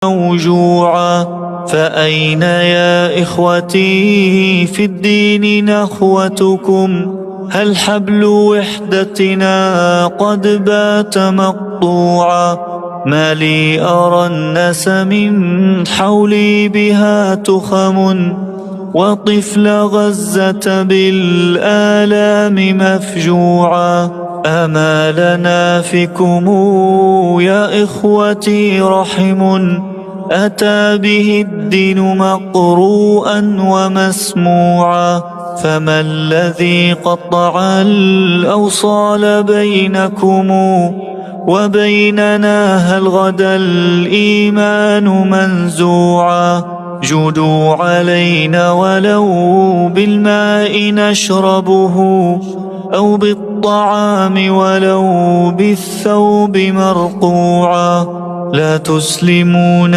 موجوعا. فأين يا إخوتي في الدين نخوتكم؟ هل حبل وحدتنا قد بات مقطوعا؟ ما لي أرى الناس من حولي بها تخم، وطفل غزة بالآلام مفجوعا. أما لنا فيكم يا إخوتي رحم، أتى به الدين مقروءا ومسموعا. فما الذي قطع الأوصال بينكم وبيننا؟ هل غدا الإيمان منزوعا؟ جودوا علينا ولو بالماء نشربه، أو بالطعام ولو بالثوب مرقوعا. لا تسلمون